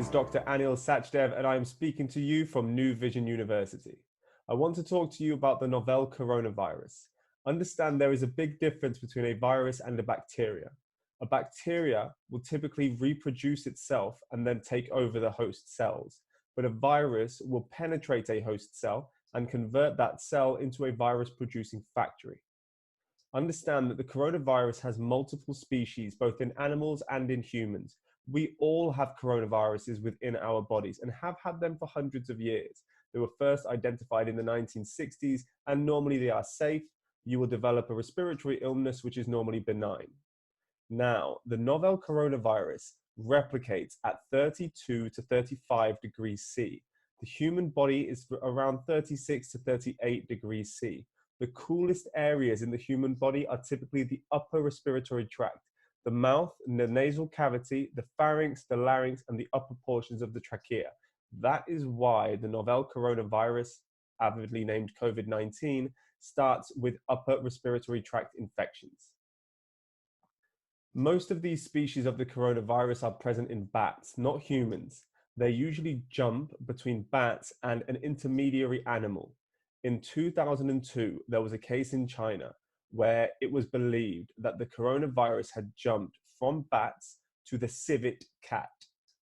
is Dr. Anil Sachdev, and I am speaking to you from New Vision University. I want to talk to you about the novel coronavirus. Understand there is a big difference between a virus and a bacteria. A bacteria will typically reproduce itself and then take over the host cells, but a virus will penetrate a host cell and convert that cell into a virus-producing factory. Understand that the coronavirus has multiple species, both in animals and in humans. We all have coronaviruses within our bodies and have had them for hundreds of years. They were first identified in the 1960s, and normally they are safe. You will develop a respiratory illness, which is normally benign. Now, the novel coronavirus replicates at 32 to 35 degrees C. The human body is around 36 to 38 degrees C. The coolest areas in the human body are typically the upper respiratory tract, the mouth, the nasal cavity, the pharynx, the larynx, and the upper portions of the trachea. That is why the novel coronavirus, avidly named COVID-19, starts with upper respiratory tract infections. Most of these species of the coronavirus are present in bats, not humans. They usually jump between bats and an intermediary animal. In 2002, there was a case in China where it was believed that the coronavirus had jumped from bats to the civet cat.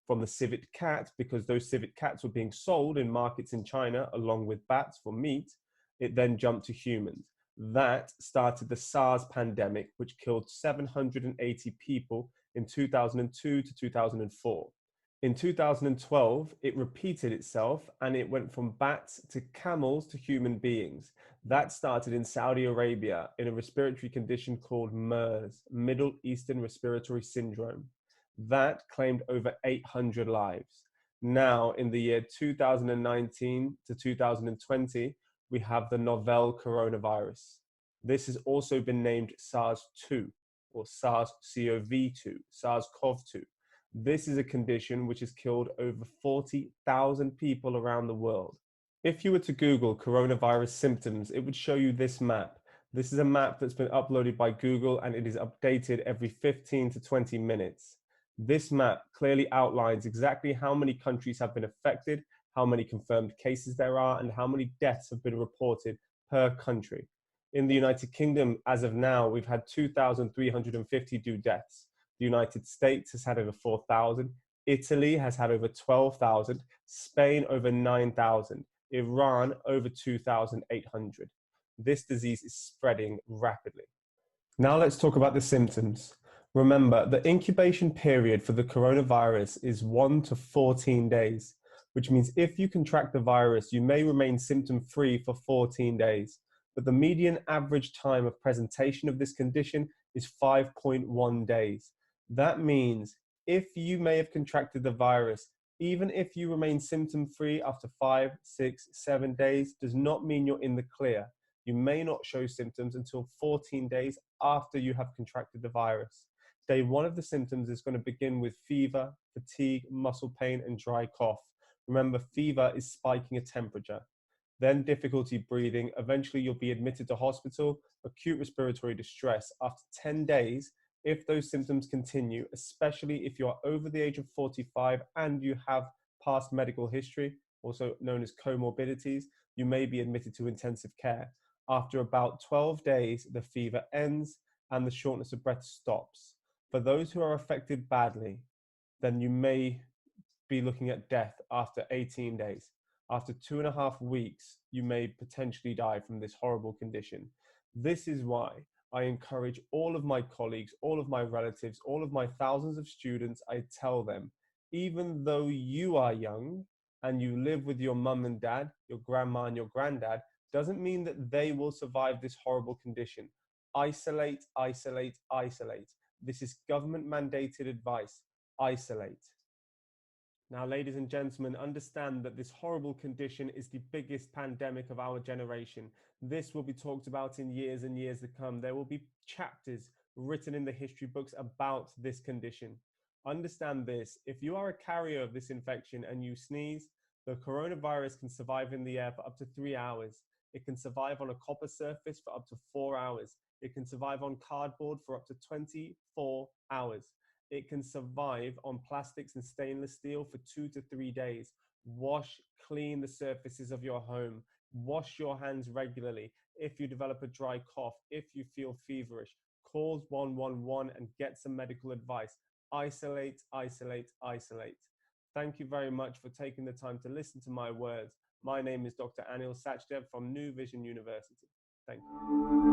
From the civet cat, because those civet cats were being sold in markets in China along with bats for meat, it then jumped to humans. That started the SARS pandemic, which killed 780 people in 2002 to 2004. In 2012, it repeated itself and it went from bats to camels to human beings. That started in Saudi Arabia in a respiratory condition called MERS, Middle Eastern Respiratory Syndrome. That claimed over 800 lives. Now, in the year 2019 to 2020, we have the novel coronavirus. This has also been named SARS-2 or SARS-CoV-2, SARS-CoV-2. This is a condition which has killed over 40,000 people around the world. If you were to Google coronavirus symptoms, it would show you this map. This is a map that's been uploaded by Google and it is updated every 15 to 20 minutes. This map clearly outlines exactly how many countries have been affected, how many confirmed cases there are, and how many deaths have been reported per country. In the United Kingdom, as of now, we've had 2,352 deaths. The United States has had over 4,000. Italy has had over 12,000. Spain over 9,000. Iran over 2,800. This disease is spreading rapidly. Now let's talk about the symptoms. Remember, the incubation period for the coronavirus is 1 to 14 days, which means if you contract the virus, you may remain symptom-free for 14 days. But the median average time of presentation of this condition is 5.1 days. That means if you may have contracted the virus, even if you remain symptom-free after 5, 6, 7 days, does not mean you're in the clear. You may not show symptoms until 14 days after you have contracted the virus. Day 1 of the symptoms is going to begin with fever, fatigue, muscle pain, and dry cough. Remember, fever is spiking a temperature. Then difficulty breathing. Eventually, you'll be admitted to hospital, acute respiratory distress. After 10 days, if those symptoms continue, especially if you're over the age of 45 and you have past medical history, also known as comorbidities, you may be admitted to intensive care. After about 12 days, the fever ends and the shortness of breath stops. For those who are affected badly, then you may be looking at death after 18 days. After 2.5 weeks, you may potentially die from this horrible condition. This is why I encourage all of my colleagues, all of my relatives, all of my thousands of students, I tell them, even though you are young and you live with your mum and dad, your grandma and your granddad, doesn't mean that they will survive this horrible condition. Isolate, isolate, isolate. This is government mandated advice. Isolate. Now, ladies and gentlemen, understand that this horrible condition is the biggest pandemic of our generation. This will be talked about in years and years to come. There will be chapters written in the history books about this condition. Understand this, if you are a carrier of this infection and you sneeze, the coronavirus can survive in the air for up to 3 hours. It can survive on a copper surface for up to 4 hours. It can survive on cardboard for up to 24 hours. It can survive on plastics and stainless steel for 2 to 3 days. Wash, clean the surfaces of your home. Wash your hands regularly. If you develop a dry cough, if you feel feverish, call 111 and get some medical advice. Isolate, isolate, isolate. Thank you very much for taking the time to listen to my words. My name is Dr. Anil Sachdev from New Vision University. Thank you.